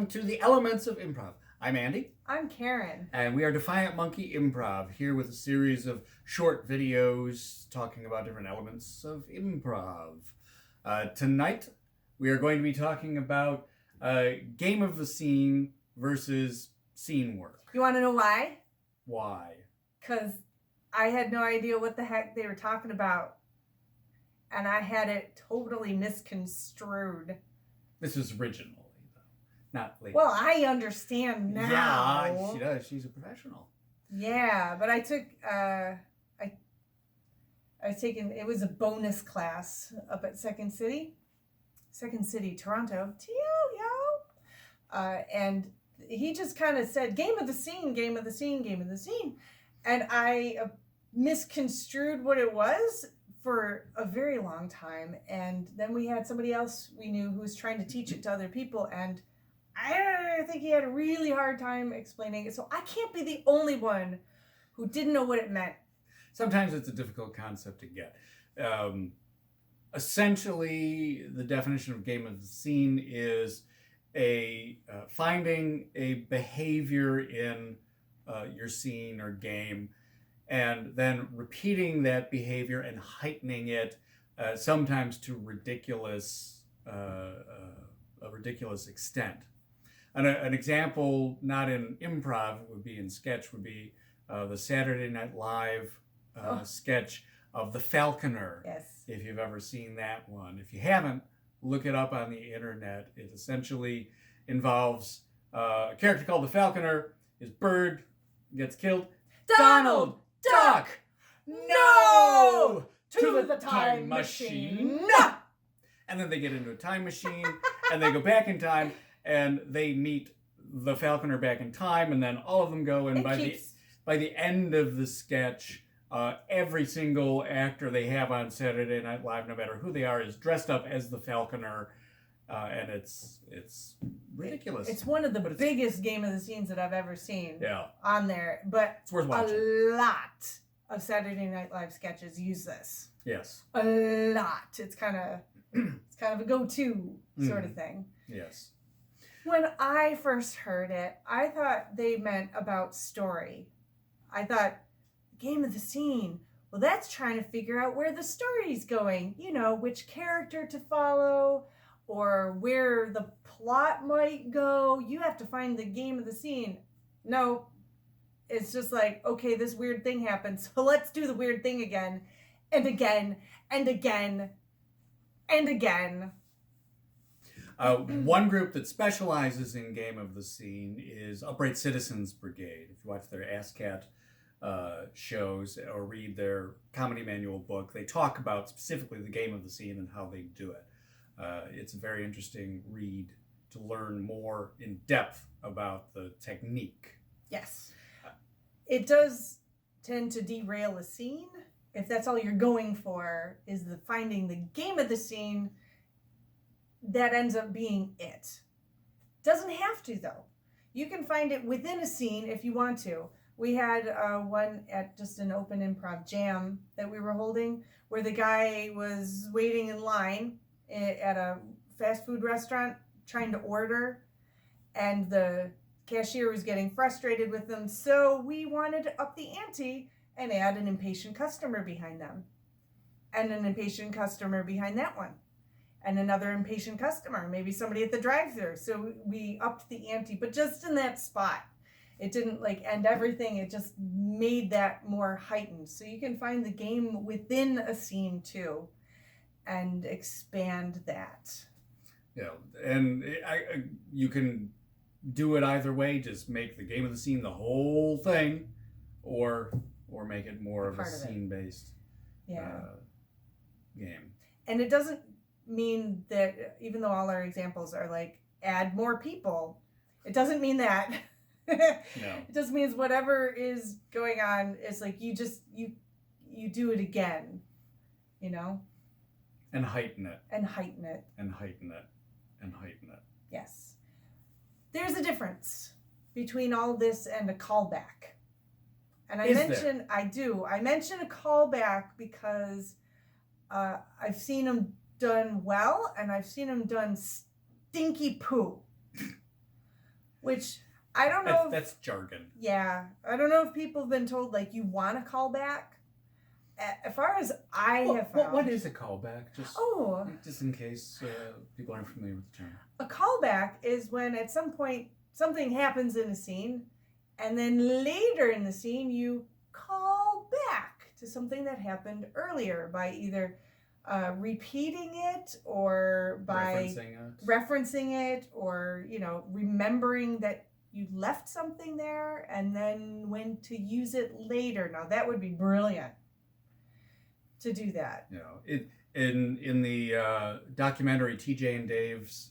welcome to the Elements of Improv. I'm Andy. I'm Karen. And we are Defiant Monkey Improv, here with a series of short videos talking about different elements of improv. Tonight, we are going to be talking about game of the scene versus scene work. You want to know why? Why? Because I had no idea what the heck they were talking about. And I had it totally misconstrued. This is originally, though, not later. Well, I understand now. Yeah, she does. She's a professional. Yeah, but I took, I was taking, it was a bonus class up at Second City, Toronto. And he just kind of said, game of the scene. And I misconstrued what it was for a very long time. And then we had somebody else we knew who was trying to teach it to other people. And I think he had a really hard time explaining it. So I can't be the only one who didn't know what it meant. Sometimes it's a difficult concept to get. Essentially, the definition of game of the scene is finding a behavior in your scene or game, and then repeating that behavior and heightening it, sometimes to a ridiculous extent. An example, not in improv, would be in sketch, would be the Saturday Night Live sketch of the Falconer. Yes. If you've ever seen that one. If you haven't, look it up on the internet. It essentially involves a character called the Falconer. His bird gets killed. Donald Duck! No! To the time machine! No! And then they get into a time machine, and they go back in time, and they meet the Falconer back in time, and then all of them go, and by the end of the sketch, every single actor they have on Saturday Night Live, no matter who they are, is dressed up as the Falconer, and it's ridiculous. It's one of the biggest game of the scenes that I've ever seen. Yeah. On there, but it's worth watching. A lot of Saturday Night Live sketches use this. Yes. A lot. It's kind of a go-to sort of thing. Yes. When I first heard it, I thought they meant about story. I thought, game of the scene. Well, that's trying to figure out where the story's going. You know, which character to follow or where the plot might go. You have to find the game of the scene. No, it's just like, okay, this weird thing happened, so let's do the weird thing again and again and again and again. One group that specializes in game of the scene is Upright Citizens Brigade. If you watch their ASCAT shows or read their comedy manual book, they talk about specifically the game of the scene and how they do it. It's a very interesting read to learn more in depth about the technique. Yes. It does tend to derail a scene. If that's all you're going for is finding the game of the scene, that ends up being it. Doesn't have to, though. You can find it within a scene if you want to. We had one at just an open improv jam that we were holding where the guy was waiting in line at a fast food restaurant trying to order, and the cashier was getting frustrated with them, so we wanted to up the ante and add an impatient customer behind them, and an impatient customer behind that one, and another impatient customer, maybe somebody at the drive-thru. So we upped the ante, but just in that spot. It didn't end everything. It just made that more heightened. So you can find the game within a scene too and expand that. Yeah, and you can do it either way. Just make the game of the scene the whole thing, or make it more of a scene-based game. And it doesn't mean that, even though all our examples are add more people, it doesn't mean that. No. It just means whatever is going on is you do it again, you know? And heighten it. And heighten it. And heighten it. And heighten it. Yes. There's a difference between all this and a callback. And I mention a callback because I've seen them done well, and I've seen them done stinky poo. Which I don't know. That's jargon. Yeah, I don't know if people have been told like you want a callback. As far as I have found, what is a callback? Just in case people aren't familiar with the term. A callback is when at some point something happens in a scene, and then later in the scene you call back to something that happened earlier by either repeating it or by referencing it, or remembering that you left something there and then when to use it later. Now that would be brilliant to do that. In the documentary TJ and Dave's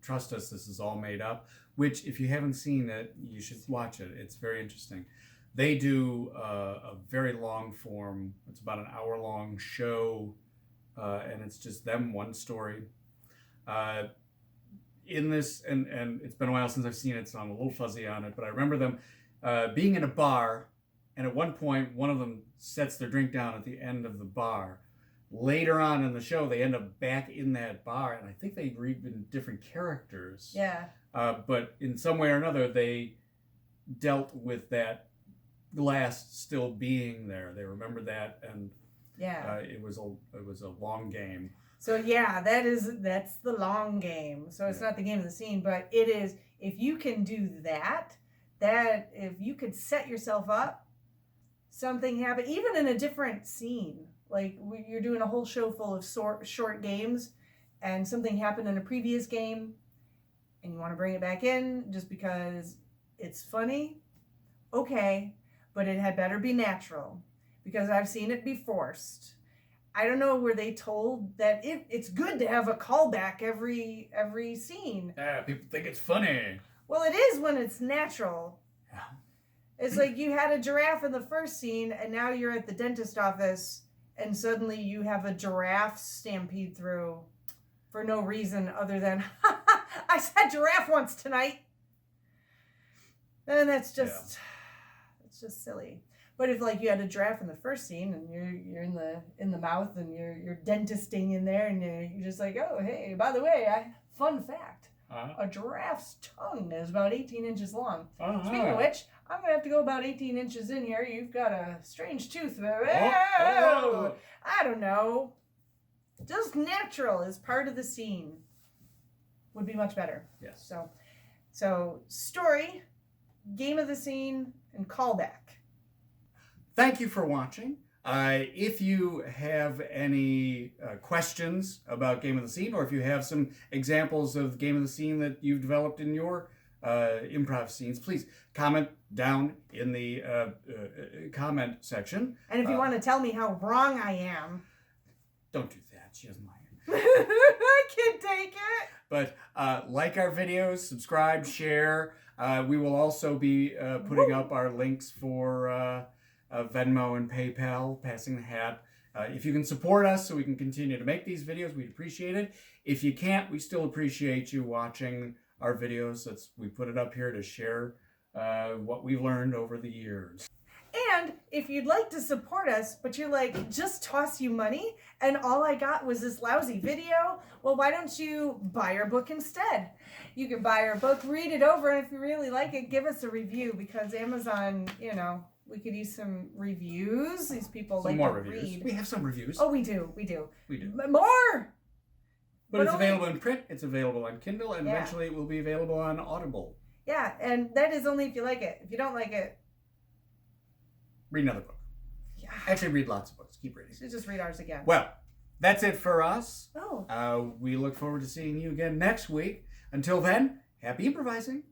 Trust Us, This Is All Made Up, which if you haven't seen it, you should watch it. It's very interesting. They do a very long form, it's about an hour-long show, and it's just them, one story. In this, and it's been a while since I've seen it, so I'm a little fuzzy on it, but I remember them being in a bar, and at one point, one of them sets their drink down at the end of the bar. Later on in the show, they end up back in that bar, and I think they read in different characters. Yeah. But in some way or another, they dealt with that glass still being there. They remembered that, and it was a long game. So yeah, that's the long game. So it's not the game of the scene, but it is. If you can do that if you could set yourself up, something happened, even in a different scene. Like you're doing a whole show full of short games, and something happened in a previous game, and you want to bring it back in just because it's funny. Okay, but it had better be natural, because I've seen it be forced. I don't know, were they told that it's good to have a callback every scene? Yeah, people think it's funny. Well, it is when it's natural. Yeah. It's like you had a giraffe in the first scene, and now you're at the dentist office, and suddenly you have a giraffe stampede through for no reason other than, I said giraffe once tonight. And that's just, it's just silly. But if like you had a giraffe in the first scene and you're in the mouth and you're dentisting in there and you're just like, oh, hey, by the way, fun fact, a giraffe's tongue is about 18 inches long. Speaking of which, I'm going to have to go about 18 inches in here. You've got a strange tooth. I don't know. Just natural as part of the scene would be much better. Yes. So story, game of the scene, and callback. Thank you for watching. If you have any questions about Game of the Scene, or if you have some examples of Game of the Scene that you've developed in your improv scenes, please comment down in the comment section. And if you want to tell me how wrong I am. Don't do that. She doesn't mind. I can take it. But like our videos, subscribe, share. We will also be putting up our links for Venmo and PayPal, passing the hat. If you can support us so we can continue to make these videos, we'd appreciate it. If you can't, we still appreciate you watching our videos. We put it up here to share what we've learned over the years. And if you'd like to support us, but you're like, just toss you money, and all I got was this lousy video, well, why don't you buy our book instead? You can buy our book, read it over, and if you really like it, give us a review, because Amazon, we could use some reviews. These people like to read. We have some reviews. Oh, we do. More! But it's available in print, it's available on Kindle, and eventually it will be available on Audible. Yeah, and that is only if you like it. If you don't like it, read another book. Yeah. Actually, read lots of books. Keep reading. So just read ours again. Well, that's it for us. Oh. We look forward to seeing you again next week. Until then, happy improvising.